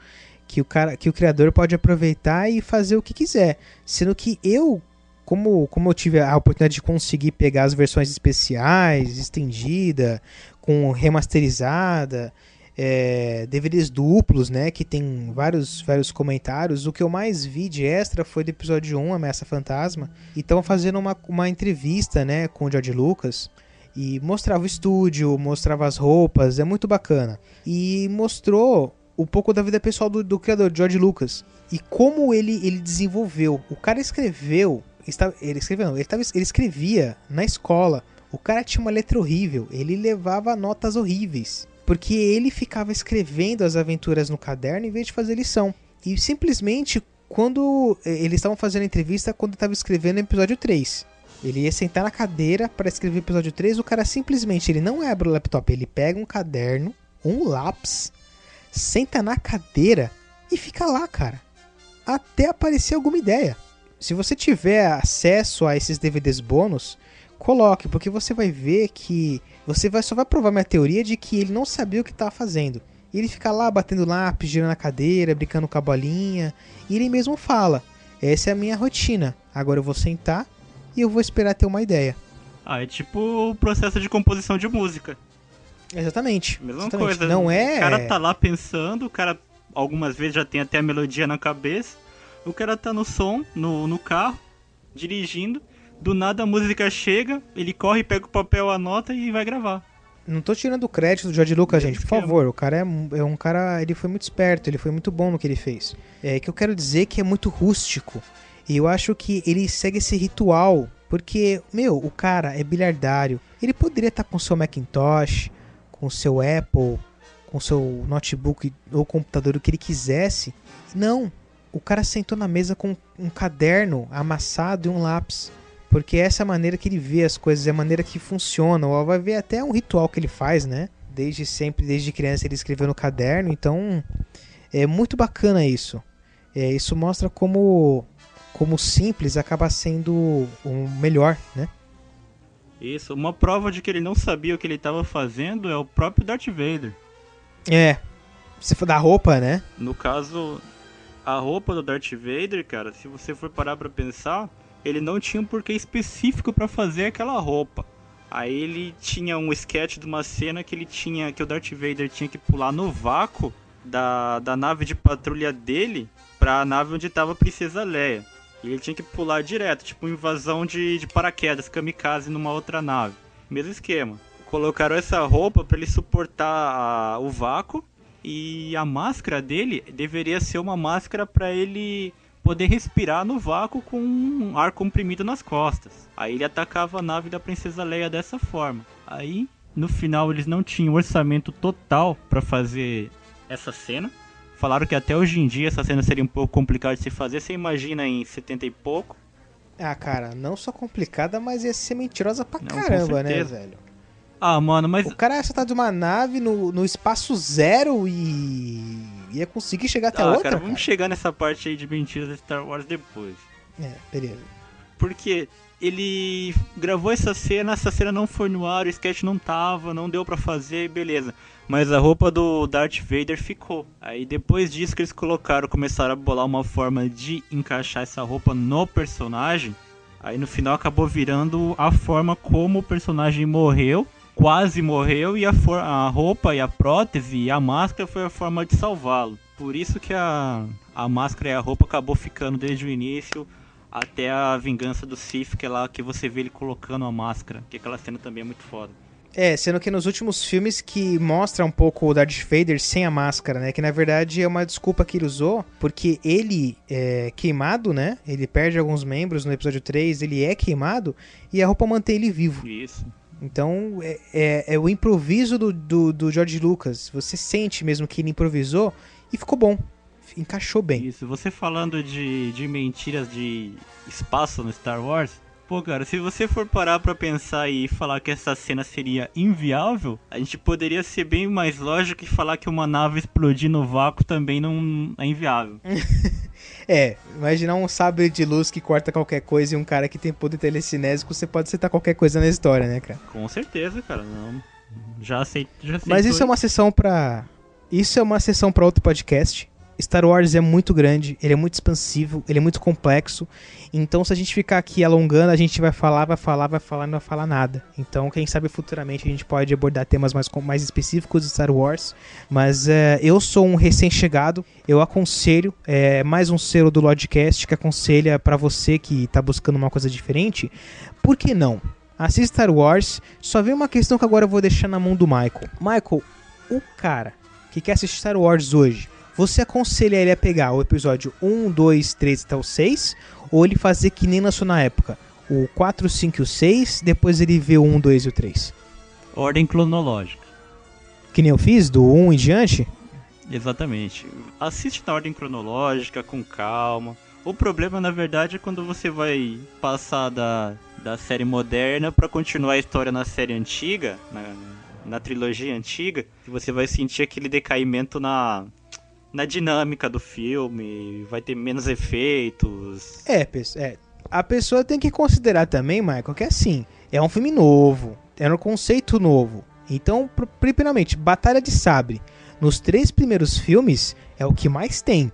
que o criador pode aproveitar e fazer o que quiser. Sendo que como eu tive a oportunidade de conseguir pegar as versões especiais, estendida, com remasterizada, DVDs duplos, né, que tem vários comentários, o que eu mais vi de extra foi do episódio 1, Ameaça Fantasma, e estavam fazendo uma entrevista, né, com o George Lucas, e mostrava o estúdio, mostrava as roupas, é muito bacana, e mostrou um pouco da vida pessoal do criador, George Lucas, e como ele desenvolveu. O cara ele escrevia na escola. O cara tinha uma letra horrível, ele levava notas horríveis, porque ele ficava escrevendo as aventuras no caderno em vez de fazer lição. E simplesmente, quando eles estavam fazendo a entrevista, quando estava escrevendo o episódio 3, ele ia sentar na cadeira para escrever o episódio 3, o cara simplesmente, ele não abre o laptop, ele pega um caderno, um lápis, senta na cadeira e fica lá, cara, até aparecer alguma ideia. Se você tiver acesso a esses DVDs bônus, coloque, porque você vai ver que só vai provar minha teoria de que ele não sabia o que estava fazendo. E ele fica lá batendo lápis, girando a cadeira, brincando com a bolinha, e ele mesmo fala: essa é a minha rotina, agora eu vou sentar e eu vou esperar ter uma ideia. É tipo o processo de composição de música. Exatamente. Mesma coisa. Não O cara tá lá pensando, o cara algumas vezes já tem até a melodia na cabeça. O cara tá no som, no carro, dirigindo. Do nada a música chega, ele corre, pega o papel, anota e vai gravar. Não tô tirando o crédito do George Lucas, gente, por esquema. favor. O cara é um cara, ele foi muito esperto, ele foi muito bom no que ele fez. É que eu quero dizer que é muito rústico. E eu acho que ele segue esse ritual, porque, o cara é bilhardário. Ele poderia estar com o seu Macintosh, com o seu Apple, com o seu notebook ou computador, o que ele quisesse. Não, o cara sentou na mesa com um caderno amassado e um lápis. Porque essa é a maneira que ele vê as coisas, é a maneira que funciona. Ou vai ver até um ritual que ele faz, né? Desde sempre, desde criança ele escreveu no caderno. Então, é muito bacana isso. Isso mostra como simples acaba sendo o melhor, né? Isso, uma prova de que ele não sabia o que ele estava fazendo é o próprio Darth Vader. Você for da roupa, né? No caso, a roupa do Darth Vader, cara, se você for parar pra pensar, ele não tinha um porquê específico pra fazer aquela roupa. Aí ele tinha um sketch de uma cena que que o Darth Vader tinha que pular no vácuo da nave de patrulha dele pra nave onde tava a Princesa Leia. E ele tinha que pular direto, tipo invasão de paraquedas, kamikaze numa outra nave. Mesmo esquema. Colocaram essa roupa pra ele suportar o vácuo. E a máscara dele deveria ser uma máscara pra ele poder respirar no vácuo com um ar comprimido nas costas. Aí ele atacava a nave da Princesa Leia dessa forma. Aí, no final, eles não tinham orçamento total pra fazer essa cena. Falaram que até hoje em dia essa cena seria um pouco complicada de se fazer. Você imagina em 70 e pouco. Ah, cara, não só complicada, mas ia ser mentirosa pra Não, caramba, com né, certeza. velho? Ah, mano, mas... O cara ia soltar de uma nave no espaço zero e ia conseguir chegar até outra, cara, vamos chegar nessa parte aí de mentiras de Star Wars depois. Beleza. Porque ele gravou essa cena não foi no ar, o sketch não tava, não deu pra fazer, beleza. Mas a roupa do Darth Vader ficou. Aí depois disso que eles começaram a bolar uma forma de encaixar essa roupa no personagem. Aí no final acabou virando a forma como o personagem morreu. Quase morreu, e a roupa e a prótese e a máscara foi a forma de salvá-lo. Por isso que a máscara e a roupa acabou ficando desde o início até a vingança do Sith, que é lá que você vê ele colocando a máscara. Que aquela cena também é muito foda. Sendo que nos últimos filmes que mostra um pouco o Darth Vader sem a máscara, né? Que na verdade é uma desculpa que ele usou, porque ele é queimado, né? Ele perde alguns membros no episódio 3, ele é queimado, e a roupa mantém ele vivo. Isso. Então, é o improviso do George Lucas. Você sente mesmo que ele improvisou e ficou bom. Encaixou bem. Isso, você falando de mentiras de espaço no Star Wars... Pô, cara, se você for parar pra pensar e falar que essa cena seria inviável, a gente poderia ser bem mais lógico e falar que uma nave explodir no vácuo também não é inviável. Imaginar um sabre de luz que corta qualquer coisa e um cara que tem poder telecinésico, você pode citar qualquer coisa na história, né, cara? Com certeza, cara. Não. Já aceito. Mas isso é uma sessão pra... Isso é uma sessão pra outro podcast. Star Wars é muito grande, ele é muito expansivo, ele é muito complexo. Então se a gente ficar aqui alongando, a gente vai falar e não vai falar nada. Então quem sabe futuramente a gente pode abordar temas mais específicos de Star Wars. Mas eu sou um recém-chegado, eu aconselho, mais um selo do Lodcast que aconselha pra você que tá buscando uma coisa diferente. Por que não? Assista Star Wars, só vem uma questão que agora eu vou deixar na mão do Michael. Michael, o cara que quer assistir Star Wars hoje, você aconselha ele a pegar o episódio 1, 2, 3 até o 6, ou ele fazer que nem lançou na época, o 4, 5 e o 6, depois ele vê o 1, 2 e o 3? Ordem cronológica. Que nem eu fiz, do 1 em diante? Exatamente. Assiste na ordem cronológica, com calma. O problema, na verdade, é quando você vai passar da série moderna pra continuar a história na série antiga, na trilogia antiga, que você vai sentir aquele decaimento na dinâmica do filme, vai ter menos efeitos. A pessoa tem que considerar também, Michael, que assim, é um filme novo, é um conceito novo. Então, primeiramente, Batalha de Sabre. Nos 3 primeiros filmes, é o que mais tem.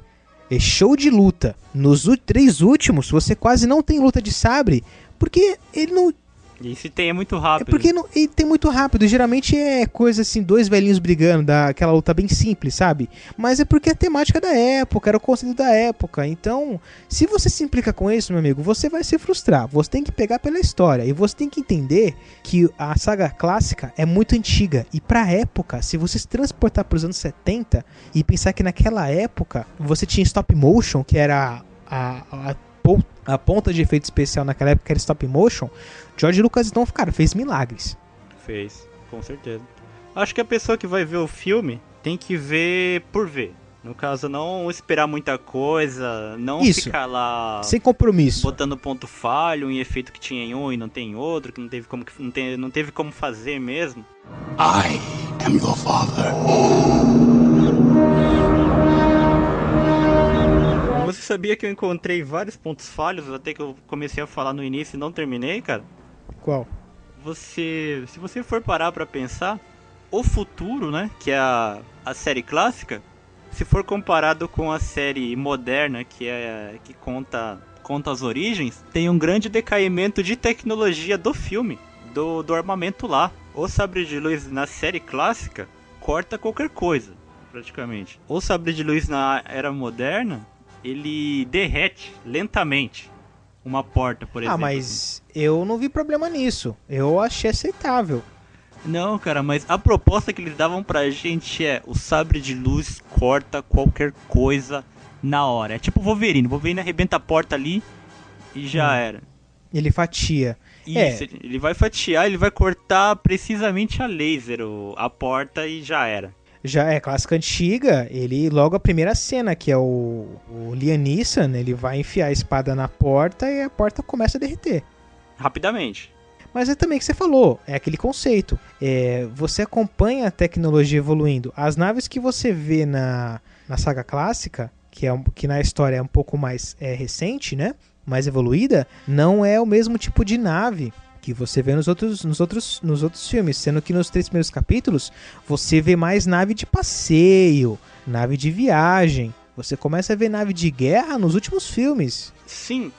É show de luta. Nos 3 últimos, você quase não tem luta de sabre, porque ele não... E se tem é muito rápido. É porque não, e tem muito rápido. Geralmente é coisa assim, dois velhinhos brigando, daquela luta bem simples, sabe? Mas é porque é a temática da época, era o conceito da época. Então, se você se implica com isso, meu amigo, você vai se frustrar. Você tem que pegar pela história. E você tem que entender que a saga clássica é muito antiga. E pra época, se você se transportar pros anos 70 e pensar que naquela época você tinha stop motion, que era a ponta de efeito especial naquela época era stop motion, George Lucas então, cara, fez milagres. Fez, com certeza. Acho que a pessoa que vai ver o filme tem que ver por ver. No caso, não esperar muita coisa, não ficar lá sem compromisso, botando ponto falho em efeito que tinha em um e não tem em outro, que não teve como fazer mesmo. I am your father. Você sabia que eu encontrei vários pontos falhos até que eu comecei a falar no início e não terminei, cara? Qual? Se você for parar pra pensar, o futuro, né, que é a série clássica, se for comparado com a série moderna, que conta as origens, tem um grande decaimento de tecnologia do filme, do armamento lá. O sabre de luz na série clássica corta qualquer coisa, praticamente. O sabre de luz na era moderna, ele derrete lentamente uma porta, por exemplo. Ah, mas eu não vi problema nisso. Eu achei aceitável. Não, cara, mas a proposta que eles davam pra gente é: o sabre de luz corta qualquer coisa na hora. É tipo o Wolverine. O Wolverine arrebenta a porta ali e já era. Ele fatia. Isso, ele vai fatiar, ele vai cortar precisamente a laser a porta e já era. Já é clássica antiga, ele logo a primeira cena, que é o Liam Neeson, ele vai enfiar a espada na porta e a porta começa a derreter. Rapidamente. Mas é também o que você falou, é aquele conceito. Você acompanha a tecnologia evoluindo. As naves que você vê na saga clássica, que na história é um pouco mais recente, né? Mais evoluída, não é o mesmo tipo de nave que você vê nos outros filmes, sendo que nos 3 primeiros capítulos você vê mais nave de passeio, nave de viagem. Você começa a ver nave de guerra nos últimos filmes. Sim,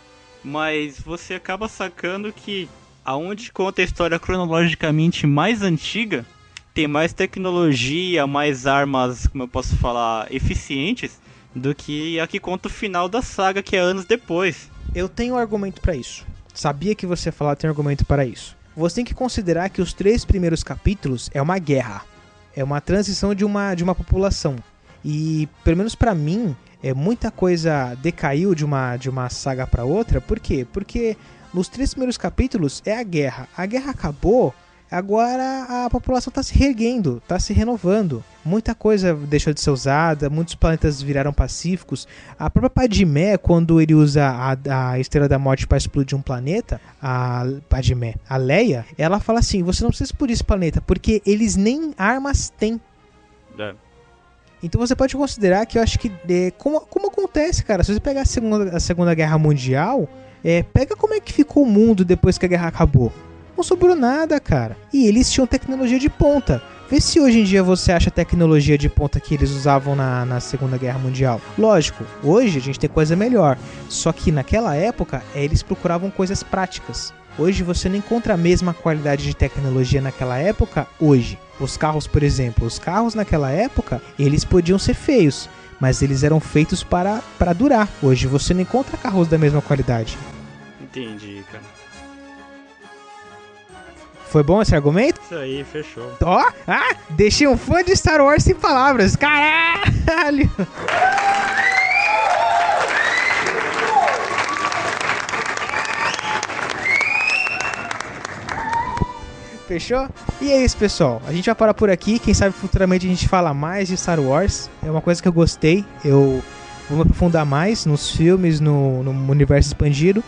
mas você acaba sacando que aonde conta a história cronologicamente mais antiga, tem mais tecnologia, mais armas, como eu posso falar, eficientes, do que a que conta o final da saga, que é anos depois. Eu tenho um argumento pra isso. Sabia que você ia falar, tem argumento para isso. Você tem que considerar que os 3 primeiros capítulos é uma guerra. É uma transição de uma população. E, pelo menos pra mim, muita coisa decaiu de uma saga pra outra. Por quê? Porque nos 3 primeiros capítulos é a guerra. A guerra acabou, agora a população tá se reerguendo, tá se renovando. Muita coisa deixou de ser usada, muitos planetas viraram pacíficos. A própria Padmé, quando ele usa a Estrela da Morte para explodir um planeta, a Leia, ela fala assim: você não precisa explodir esse planeta, porque eles nem armas têm. Então você pode considerar que eu acho que, como acontece, cara, se você pegar a Segunda Guerra Mundial, pega como é que ficou o mundo depois que a guerra acabou. Não sobrou nada, cara. E eles tinham tecnologia de ponta. Vê se hoje em dia você acha a tecnologia de ponta que eles usavam na Segunda Guerra Mundial. Lógico, hoje a gente tem coisa melhor. Só que naquela época, eles procuravam coisas práticas. Hoje você não encontra a mesma qualidade de tecnologia naquela época hoje. Os carros, por exemplo, os carros naquela época, eles podiam ser feios, mas eles eram feitos para durar. Hoje você não encontra carros da mesma qualidade. Entendi, cara. Foi bom esse argumento? Isso aí, fechou. Ó, deixei um fã de Star Wars sem palavras. Caralho! Fechou? E é isso, pessoal. A gente vai parar por aqui. Quem sabe futuramente a gente fala mais de Star Wars. É uma coisa que eu gostei. Eu vou me aprofundar mais nos filmes, no universo expandido.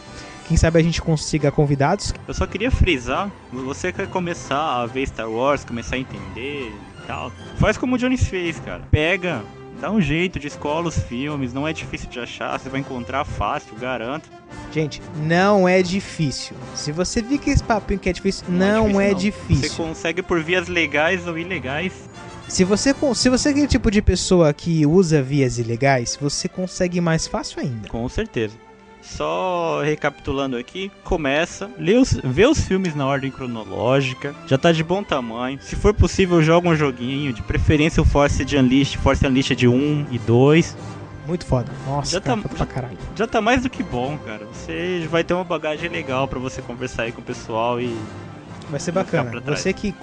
Quem sabe a gente consiga convidados. Eu só queria frisar, você quer começar a ver Star Wars, começar a entender e tal, faz como o Johnny fez, cara. Pega, dá um jeito de escola os filmes, não é difícil de achar, você vai encontrar fácil, garanto. Gente, não é difícil. Se você viu que esse papinho que é difícil, não é difícil. Você consegue por vias legais ou ilegais. Se você é aquele tipo de pessoa que usa vias ilegais, você consegue mais fácil ainda. Com certeza. Só recapitulando aqui, começa, vê os filmes na ordem cronológica, já tá de bom tamanho. Se for possível, joga um joguinho, de preferência o Force Unleashed 1 e 2. Muito foda. Nossa, Já cara, tá- foda pra caralho. Já tá mais do que bom, cara. Você vai ter uma bagagem legal pra você conversar aí com o pessoal e... Vai ser Não ficar bacana. pra trás. Você que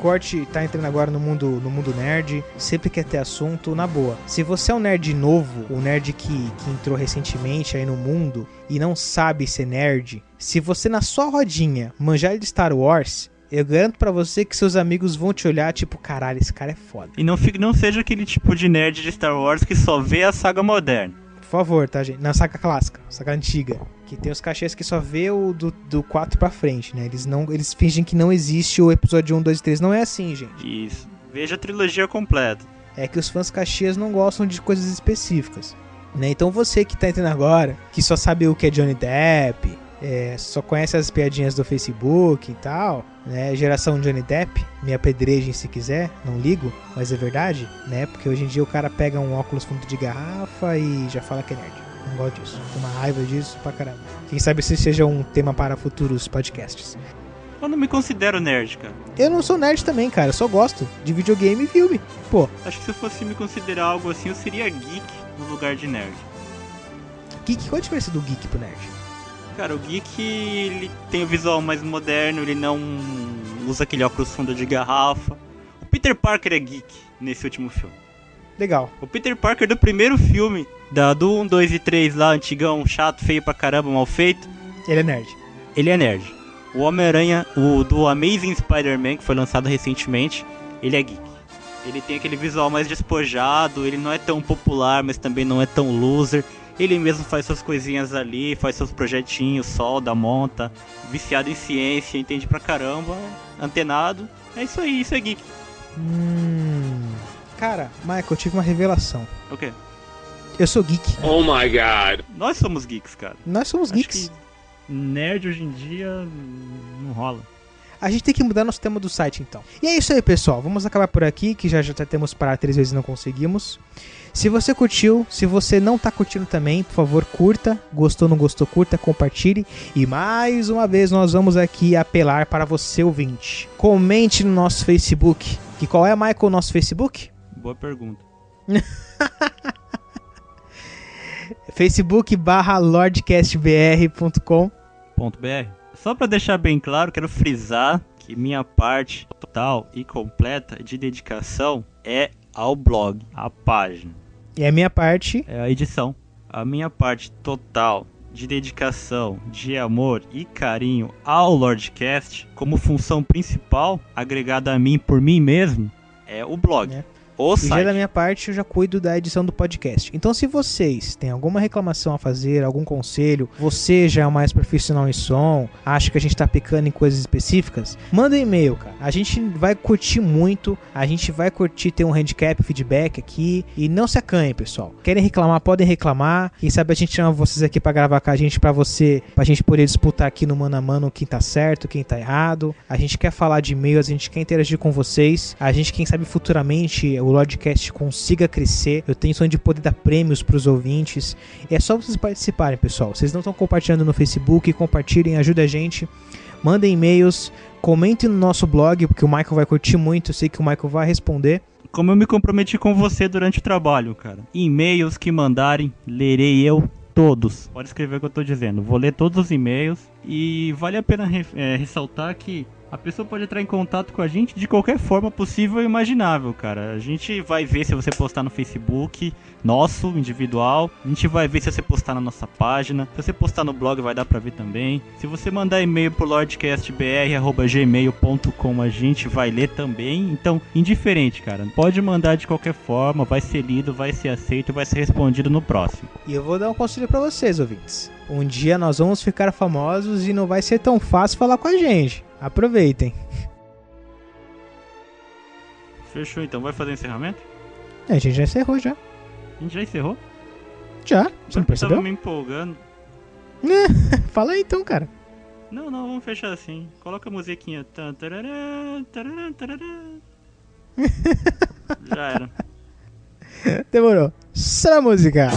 tá entrando agora no mundo nerd, sempre quer ter assunto, na boa. Se você é um nerd novo, um nerd que entrou recentemente aí no mundo e não sabe ser nerd, se você na sua rodinha manjar de Star Wars, eu garanto pra você que seus amigos vão te olhar tipo, caralho, esse cara é foda. E não seja aquele tipo de nerd de Star Wars que só vê a saga moderna. Por favor, tá, gente? Na saga clássica, saga antiga. Que tem os cachês que só vê o do 4 pra frente, né? Eles fingem que não existe o episódio 1, 2 e 3. Não é assim, gente. Isso. Veja a trilogia completa. É que os fãs caxias não gostam de coisas específicas, né? Então você que tá entrando agora, que só sabe o que é Johnny Depp, só conhece as piadinhas do Facebook e tal, né? Geração Johnny Depp, me apedrejem se quiser, não ligo, mas é verdade, né? Porque hoje em dia o cara pega um óculos fundo de garrafa e já fala que é nerd. Não gosto disso, tenho uma raiva disso pra caramba. Quem sabe se seja um tema para futuros podcasts. Eu não me considero nerd, cara. Eu não sou nerd também, cara, eu só gosto de videogame e filme. Pô, Acho que se eu fosse me considerar algo assim, eu seria geek no lugar de nerd. geek, qual a diferença do geek pro nerd? Cara, o geek, ele tem o visual mais moderno, ele não usa aquele óculos fundo de garrafa. O Peter Parker é geek nesse último filme. Legal. O Peter Parker do primeiro filme, do 1, 2 e 3 lá, antigão, chato, feio pra caramba, mal feito, Ele é nerd. ele é nerd. O Homem-Aranha, o do Amazing Spider-Man, que foi lançado recentemente, ele é geek. Ele tem aquele visual mais despojado, ele não é tão popular, mas também não é tão loser. Ele mesmo faz suas coisinhas ali, faz seus projetinhos, solda, monta, viciado em ciência, entende pra caramba, antenado. É isso aí, isso é geek. Cara, Michael, eu tive uma revelação. O quê? Eu sou geek. Oh my god. Nós somos geeks, cara. Nós somos Acho geeks. que nerd hoje em dia não rola. A gente tem que mudar nosso tema do site, então. E é isso aí, pessoal. Vamos acabar por aqui, que já temos parado 3 vezes e não conseguimos. Se você curtiu, se você não tá curtindo também, por favor, curta. Gostou, não gostou, curta, compartilhe. E mais uma vez, nós vamos aqui apelar para você, ouvinte. Comente no nosso Facebook. E qual é, Michael, o nosso Facebook? Boa pergunta. facebook.lordcastbr.com. .br. Só pra deixar bem claro, quero frisar que minha parte total e completa de dedicação é ao blog, à página, E a minha parte... é a edição. A minha parte total de dedicação, de amor e carinho ao Lordcast, como função principal, agregada a mim por mim mesmo, é o blog. O E já site. da minha parte, eu já cuido da edição do podcast. Então, se vocês têm alguma reclamação a fazer, algum conselho, você já é mais profissional em som, acha que a gente tá pecando em coisas específicas, manda um e-mail, cara. A gente vai curtir muito, a gente vai curtir ter um handicap, feedback aqui. E não se acanhem, pessoal. Querem reclamar, podem reclamar. Quem sabe a gente chama vocês aqui pra gravar com a gente, pra gente poder disputar aqui no mano a mano quem tá certo, quem tá errado. A gente quer falar de e-mails, a gente quer interagir com vocês. A gente, quem sabe, futuramente o Lordcast consiga crescer. Eu tenho sonho de poder dar prêmios pros ouvintes. É só vocês participarem, pessoal. Vocês não estão compartilhando no Facebook, compartilhem, ajudem a gente. Mandem e-mails, comentem no nosso blog, porque o Michael vai curtir muito. Eu sei que o Michael vai responder. Como eu me comprometi com você durante o trabalho, cara. E-mails que mandarem, lerei eu todos. Pode escrever o que eu tô dizendo. Vou ler todos os e-mails. E vale a pena ressaltar que a pessoa pode entrar em contato com a gente de qualquer forma possível e imaginável, cara. A gente vai ver se você postar no Facebook, nosso, individual. A gente vai ver se você postar na nossa página. Se você postar no blog, vai dar pra ver também. Se você mandar e-mail pro lordcastbr@gmail.com, a gente vai ler também. Então, indiferente, cara. Pode mandar de qualquer forma, vai ser lido, vai ser aceito e vai ser respondido no próximo. E eu vou dar um conselho pra vocês, ouvintes. Um dia nós vamos ficar famosos e não vai ser tão fácil falar com a gente. Aproveitem. Fechou, então. Vai fazer o encerramento? A gente já encerrou já. A gente já encerrou? Já? Você não Eu percebeu? tava me empolgando. Fala aí então, cara. Não, vamos fechar assim. Coloca a musiquinha. Tan, tarará, tarará, tarará. Já era. Demorou. Só a música.